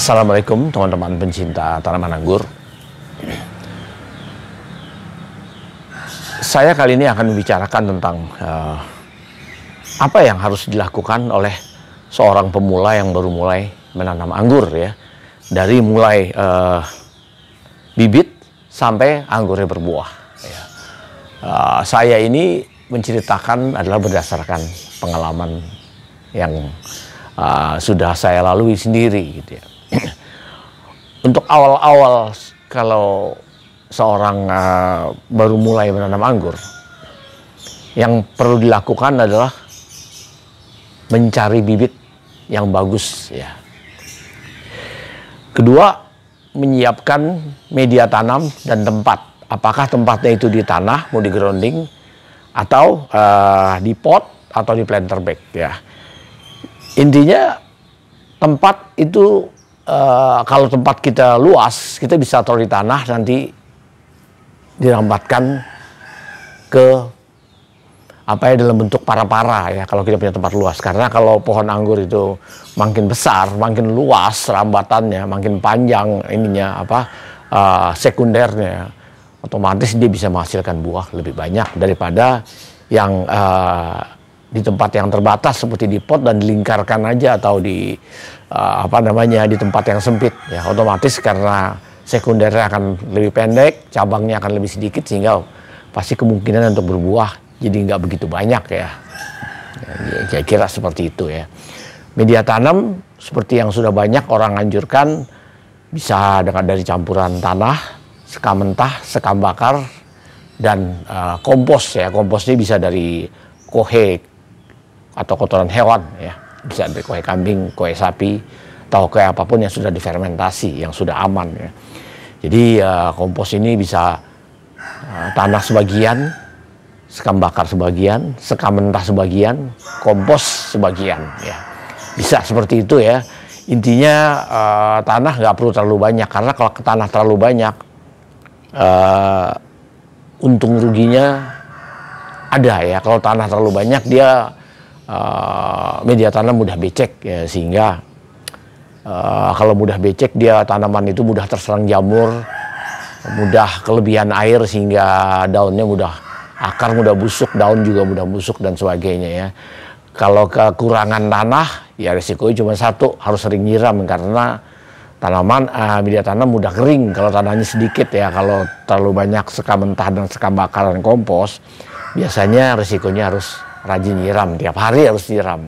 Assalamualaikum teman-teman pencinta tanaman anggur. Saya kali ini akan membicarakan tentang apa yang harus dilakukan oleh seorang pemula yang baru mulai menanam anggur ya. Dari mulai bibit sampai anggurnya berbuah. Ya. Saya ini menceritakan adalah berdasarkan pengalaman yang sudah saya lalui sendiri gitu ya. Untuk awal-awal kalau seorang baru mulai menanam anggur, yang perlu dilakukan adalah mencari bibit yang bagus ya. Kedua, menyiapkan media tanam dan tempat. Apakah tempatnya itu di tanah, mau di grounding, atau di pot atau di planter bag ya. Intinya tempat itu kalau tempat kita luas, kita bisa taruh di tanah, nanti dirambatkan ke dalam bentuk para-para ya, kalau kita punya tempat luas. Karena kalau pohon anggur itu makin besar, makin luas rambatannya, makin panjang ininya sekundernya, otomatis dia bisa menghasilkan buah lebih banyak daripada yang di tempat yang terbatas seperti di pot dan dilingkarkan aja, atau di di tempat yang sempit ya. Otomatis karena sekundernya akan lebih pendek, cabangnya akan lebih sedikit, sehingga pasti kemungkinan untuk berbuah jadi nggak begitu banyak ya. Kira-kira seperti itu ya. Media tanam seperti yang sudah banyak orang anjurkan, bisa dari campuran tanah, sekam mentah, sekam bakar, dan kompos ya. Kompos ini bisa dari kohe atau kotoran hewan ya, bisa dari kohe kambing, kohe sapi, atau kohe apapun yang sudah difermentasi, yang sudah aman ya. Jadi kompos ini bisa tanah sebagian, sekam bakar sebagian, sekam mentah sebagian, kompos sebagian ya. Bisa seperti itu ya. Intinya tanah nggak perlu terlalu banyak, karena kalau tanah terlalu banyak untung ruginya ada ya. Kalau tanah terlalu banyak, dia media tanam mudah becek ya, sehingga kalau mudah becek, dia tanaman itu mudah terserang jamur, mudah kelebihan air, sehingga daunnya mudah, akar mudah busuk, daun juga mudah busuk dan sebagainya ya. Kalau kekurangan tanah ya risikonya cuma satu, harus sering nyiram, karena tanaman media tanam mudah kering kalau tanahnya sedikit ya. Kalau terlalu banyak sekam mentah dan sekam bakar dan kompos, biasanya risikonya harus rajin nyiram, tiap hari harus nyiram.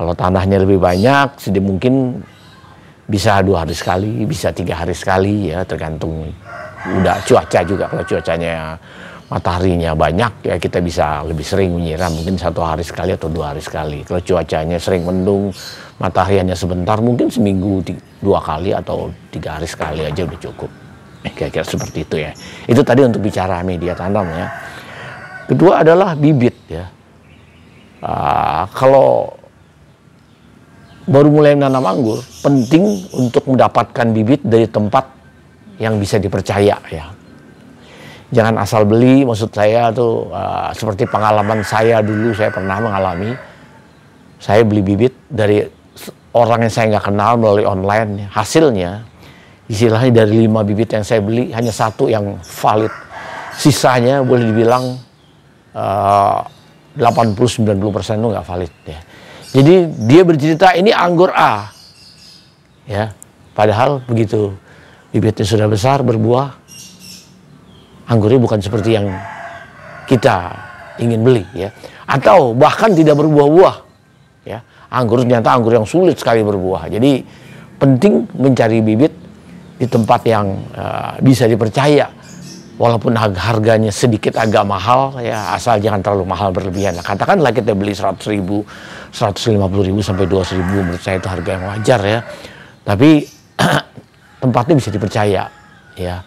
Kalau tanahnya lebih banyak, sedih mungkin bisa 2 hari sekali, bisa 3 hari sekali ya, tergantung udah cuaca juga. Kalau cuacanya mataharinya banyak ya, kita bisa lebih sering menyiram, mungkin 1 hari sekali atau 2 hari sekali. Kalau cuacanya sering mendung, matahari hanya sebentar, mungkin seminggu 2 kali atau 3 hari sekali aja udah cukup. Kira-kira seperti itu ya. Itu tadi untuk bicara media tanam ya. Kedua adalah bibit ya. Kalau baru mulai menanam anggur, penting untuk mendapatkan bibit dari tempat yang bisa dipercaya ya. Jangan asal beli, maksud saya tuh seperti pengalaman saya dulu, saya pernah mengalami. Saya beli bibit dari orang yang saya nggak kenal melalui online. Hasilnya, istilahnya dari 5 bibit yang saya beli, hanya 1 yang valid. Sisanya boleh dibilang 80-90% itu nggak valid ya. Jadi dia bercerita ini anggur A ya, padahal begitu bibitnya sudah besar berbuah, anggurnya bukan seperti yang kita ingin beli ya, atau bahkan tidak berbuah-buah ya. Anggur ternyata anggur yang sulit sekali berbuah. Jadi penting mencari bibit di tempat yang bisa dipercaya. Walaupun harganya sedikit agak mahal ya, asal jangan terlalu mahal berlebihan. Nah, katakanlah kita beli 100.000, 150.000 sampai 200.000, menurut saya itu harga yang wajar ya. Tapi tempatnya bisa dipercaya ya.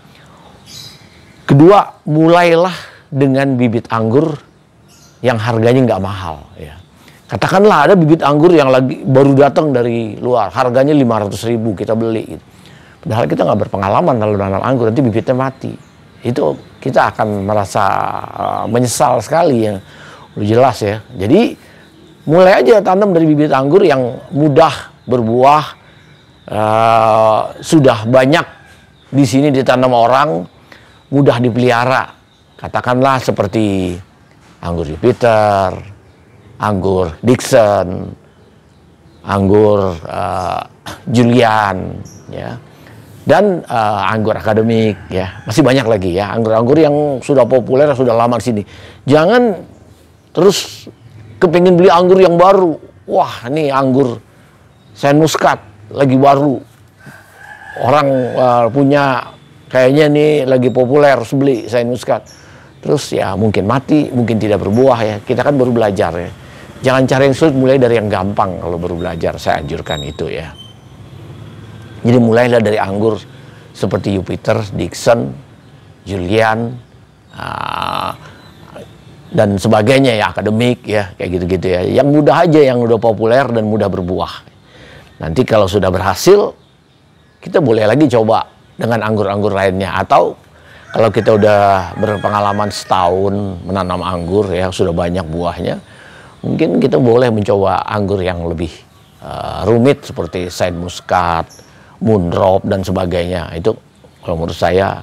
Kedua, mulailah dengan bibit anggur yang harganya nggak mahal ya. Katakanlah ada bibit anggur yang lagi baru datang dari luar, harganya 500.000 kita beli gitu. Padahal kita nggak berpengalaman kalau nanam anggur, nanti bibitnya mati. Itu kita akan merasa menyesal sekali ya, udah jelas ya. Jadi mulai aja tanam dari bibit anggur yang mudah berbuah, sudah banyak di sini ditanam orang, mudah dipelihara. Katakanlah seperti anggur Jupiter, anggur Dickson, anggur Julian, ya, dan anggur akademik, ya, masih banyak lagi ya anggur-anggur yang sudah populer, sudah lama di sini. Jangan terus kepingin beli anggur yang baru. Wah, ini anggur Saint Muscat lagi baru, orang punya, kayaknya nih lagi populer, harus beli Saint Muscat. Terus ya mungkin mati, mungkin tidak berbuah ya. Kita kan baru belajar ya. Jangan cari yang sulit, mulai dari yang gampang kalau baru belajar. Saya anjurkan itu ya. Jadi mulailah dari anggur seperti Jupiter, Dickson, Julian, dan sebagainya ya, akademik ya, kayak gitu-gitu ya. Yang mudah aja, yang udah populer dan mudah berbuah. Nanti kalau sudah berhasil, kita boleh lagi coba dengan anggur-anggur lainnya. Atau kalau kita udah berpengalaman setahun menanam anggur ya, sudah banyak buahnya, mungkin kita boleh mencoba anggur yang lebih rumit seperti Saint Muscat, Moondrop dan sebagainya. Itu kalau menurut saya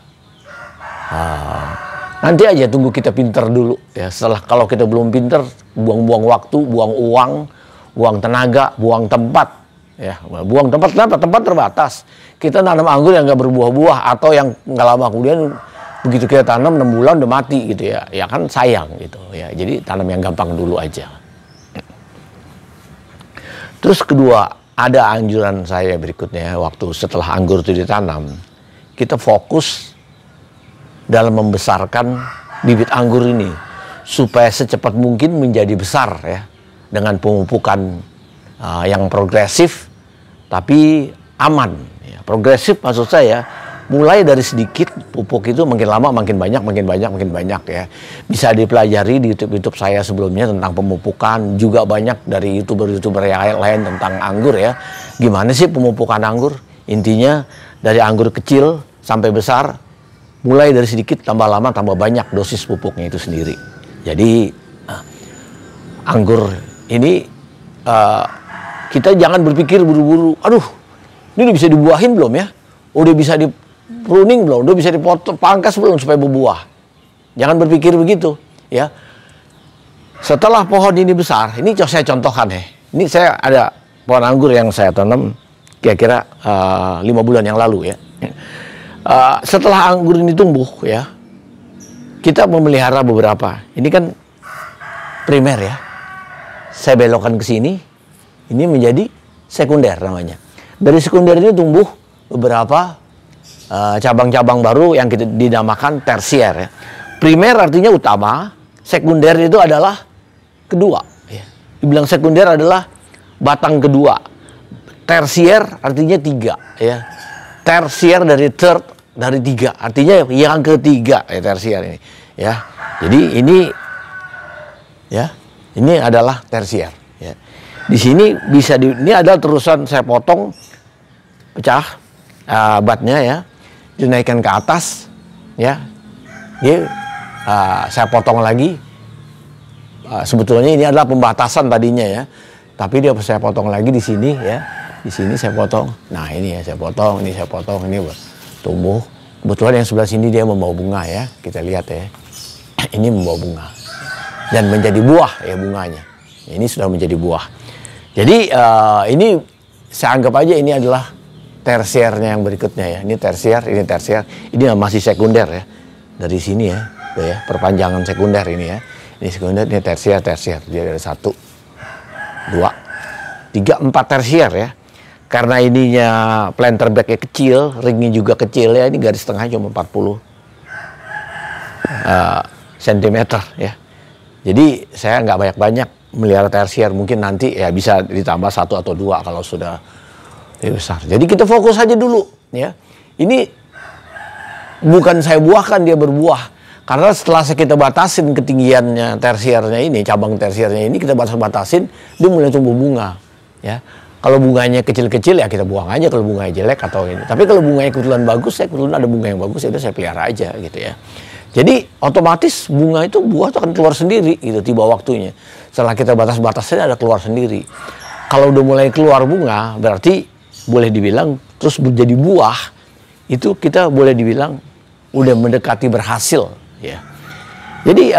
nanti aja, tunggu kita pinter dulu ya. Setelah, kalau kita belum pinter, buang-buang waktu, buang uang, buang tenaga, buang tempat ya. Buang tempat kenapa? Tempat terbatas. Kita nanam anggur yang nggak berbuah-buah, atau yang nggak lama kemudian begitu kita tanam 6 bulan udah mati gitu ya. Ya kan sayang gitu ya. Jadi tanam yang gampang dulu aja. Terus kedua, ada anjuran saya berikutnya, waktu setelah anggur itu ditanam, kita fokus dalam membesarkan bibit anggur ini supaya secepat mungkin menjadi besar ya, dengan pemupukan yang progresif tapi aman ya. Progresif maksud saya mulai dari sedikit, pupuk itu makin lama makin banyak, makin banyak, makin banyak ya. Bisa dipelajari di YouTube saya sebelumnya tentang pemupukan, juga banyak dari YouTuber yang lain tentang anggur ya. Gimana sih pemupukan anggur? Intinya dari anggur kecil sampai besar, mulai dari sedikit, tambah lama tambah banyak dosis pupuknya itu sendiri. Jadi anggur ini kita jangan berpikir buru-buru, aduh ini udah bisa dibuahin belum ya? Udah bisa di pruning belum? Udah bisa dipotong, pangkas belum supaya berbuah? Jangan berpikir begitu ya. Setelah pohon ini besar, ini saya contohkan ya. Ini saya ada pohon anggur yang saya tanam kira-kira 5 bulan yang lalu ya. Setelah anggur ini tumbuh ya, kita memelihara beberapa. Ini kan primer ya. Saya belokkan ke sini, ini menjadi sekunder namanya. Dari sekunder ini tumbuh beberapa cabang-cabang baru yang kita dinamakan tersier ya. Primer artinya utama, sekunder itu adalah kedua ya. Dibilang sekunder adalah batang kedua. Tersier artinya 3 ya. Tersier dari third, dari 3, artinya yang ketiga ya, tersier ini ya. Jadi ini ya, ini adalah tersier ya. Di sini bisa ini adalah terusan saya potong, pecah batnya ya, dinaikkan ke atas ya. Ini saya potong lagi. Sebetulnya ini adalah pembatasan tadinya ya, tapi dia saya potong lagi di sini ya. Di sini saya potong. Nah ini ya saya potong, ini saya potong, ini tumbuh. Kebetulan yang sebelah sini dia membawa bunga ya. Kita lihat ya. Ini membawa bunga dan menjadi buah ya bunganya. Ini sudah menjadi buah. Jadi ini saya anggap aja ini adalah tersiernya yang berikutnya ya. Ini tersier, ini tersier. Ini masih sekunder ya. Dari sini ya, ya perpanjangan sekunder ini ya. Ini sekunder, ini tersier, tersier. Dia ada 1, 2, 3, 4 tersier ya. Karena ininya planter bagnya kecil, ringnya juga kecil ya. Ini garis tengah cuma 40 cm ya. Jadi saya nggak banyak-banyak melihara tersier. Mungkin nanti ya bisa ditambah 1 atau 2 kalau sudah besar. Jadi kita fokus aja dulu ya. Ini bukan saya buahkan, dia berbuah. Karena setelah kita batasin ketinggiannya tersiernya ini, cabang tersiernya ini kita batasin, dia mulai tumbuh bunga ya. Kalau bunganya kecil-kecil ya kita buang aja kalau bunganya jelek atau ini. Tapi kalau bunganya kebetulan bagus, saya kebetulan ada bunga yang bagus, itu saya pelihara aja gitu ya. Jadi otomatis bunga itu buah itu akan keluar sendiri gitu tiba waktunya. Setelah kita batas-batasnya ada keluar sendiri. Kalau udah mulai keluar bunga berarti boleh dibilang terus menjadi buah, itu kita boleh dibilang udah mendekati berhasil, ya. Jadi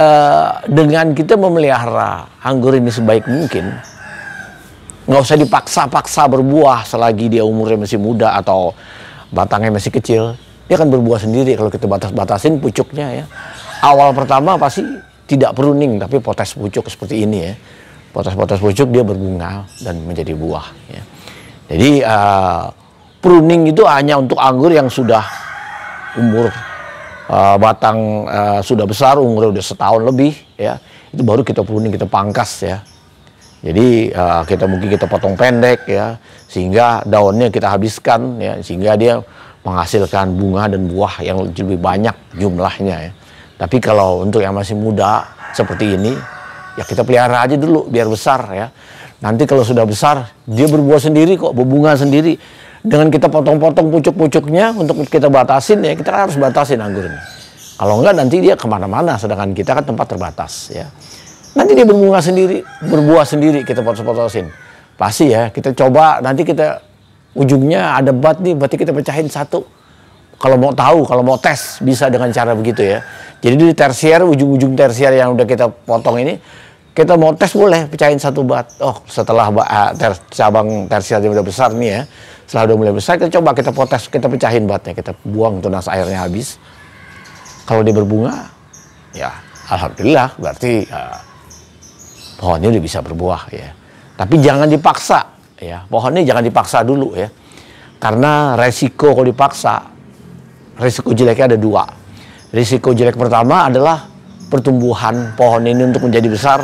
dengan kita memelihara anggur ini sebaik mungkin, nggak usah dipaksa-paksa berbuah selagi dia umurnya masih muda atau batangnya masih kecil. Dia akan berbuah sendiri kalau kita batas-batasin pucuknya, ya. Awal pertama pasti tidak pruning, tapi potes pucuk seperti ini, ya. Potes-potes pucuk dia berbunga dan menjadi buah, ya. Jadi pruning itu hanya untuk anggur yang sudah umur batang sudah besar, umurnya udah setahun lebih, ya. Itu baru kita pruning, kita pangkas, ya. Jadi kita potong pendek, ya, sehingga daunnya kita habiskan, ya, sehingga dia menghasilkan bunga dan buah yang lebih banyak jumlahnya, ya. Tapi kalau untuk yang masih muda seperti ini, ya kita pelihara aja dulu biar besar, ya. Nanti kalau sudah besar dia berbuah sendiri kok, berbunga sendiri. Dengan kita potong-potong pucuk-pucuknya untuk kita batasin, ya kita harus batasin anggurnya. Kalau enggak nanti dia kemana-mana, sedangkan kita kan tempat terbatas, ya. Nanti dia berbunga sendiri, berbuah sendiri, kita potos-potosin. Pasti, ya, kita coba, nanti kita ujungnya ada bat nih, berarti kita pecahin satu. Kalau mau tahu, kalau mau tes, bisa dengan cara begitu, ya. Jadi di tersier, ujung-ujung tersier yang udah kita potong ini, kita mau tes boleh pecahin satu bat. Oh, setelah cabang tersier yang udah besar nih, ya, setelah udah mulai besar, kita coba kita potes, kita pecahin batnya, kita buang tunas airnya habis. Kalau dia berbunga, ya alhamdulillah, berarti pohonnya udah bisa berbuah, ya. Tapi jangan dipaksa, ya. Pohonnya jangan dipaksa dulu, ya. Karena resiko kalau dipaksa, resiko jeleknya ada dua. Risiko jelek pertama adalah pertumbuhan pohon ini untuk menjadi besar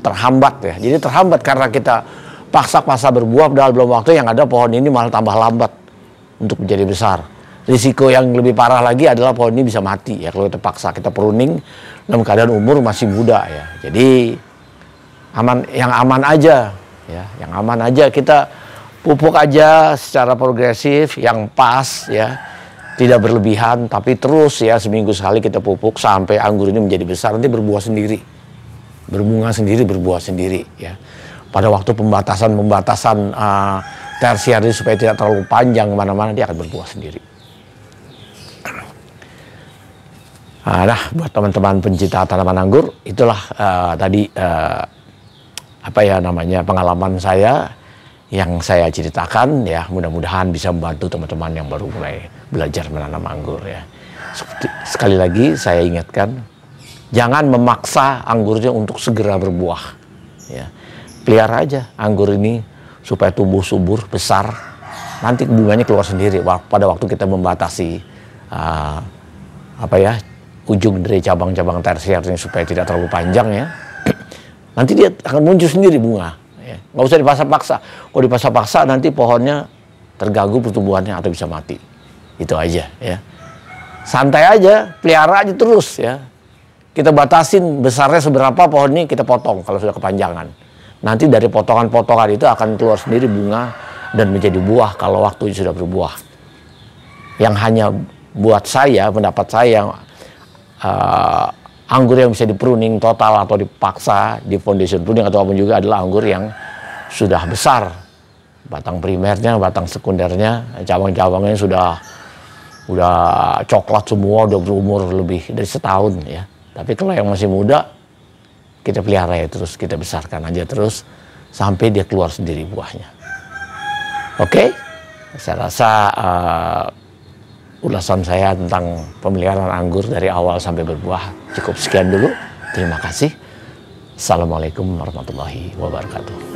terhambat, ya. Jadi terhambat karena kita paksa-paksa berbuah padahal belum waktu, yang ada pohon ini malah tambah lambat untuk menjadi besar. Risiko yang lebih parah lagi adalah pohon ini bisa mati, ya, kalau kita paksa, kita pruning dalam keadaan umur masih muda, ya. Jadi yang aman aja, ya, yang aman aja, kita pupuk aja secara progresif, yang pas, ya. Tidak berlebihan, tapi terus, ya, seminggu sekali kita pupuk sampai anggur ini menjadi besar, nanti berbuah sendiri. Berbunga sendiri, berbuah sendiri, ya. Pada waktu pembatasan tersier ini supaya tidak terlalu panjang kemana-mana, dia akan berbuah sendiri. Nah, buat teman-teman pencinta tanaman anggur, itulah tadi pengalaman saya yang saya ceritakan, ya. Mudah-mudahan bisa membantu teman-teman yang baru mulai belajar menanam anggur, ya. Sekali lagi saya ingatkan, jangan memaksa anggurnya untuk segera berbuah, ya. Pelihara aja anggur ini supaya tumbuh subur, besar, nanti bunganya keluar sendiri. Pada waktu kita membatasi ujung dari cabang-cabang tersier ini supaya tidak terlalu panjang, ya, nanti dia akan muncul sendiri bunga, ya. Nggak usah dipaksa-paksa. Kalau dipaksa-paksa nanti pohonnya terganggu pertumbuhannya atau bisa mati. Itu aja, ya. Santai aja, pelihara aja terus, ya. Kita batasin besarnya seberapa pohon ini, kita potong kalau sudah kepanjangan. Nanti dari potongan-potongan itu akan keluar sendiri bunga dan menjadi buah kalau waktunya sudah berbuah. Yang hanya buat saya, pendapat saya, anggur yang bisa dipruning total atau dipaksa, di foundation pruning atau apapun juga adalah anggur yang sudah besar. Batang primernya, batang sekundernya, cabang-cabangnya sudah coklat semua, udah berumur lebih dari setahun, ya. Tapi kalau yang masih muda, kita pelihara ya terus, kita besarkan aja terus sampai dia keluar sendiri buahnya. Oke, saya rasa ulasan saya tentang pemeliharaan anggur dari awal sampai berbuah cukup sekian dulu. Terima kasih. Assalamualaikum warahmatullahi wabarakatuh.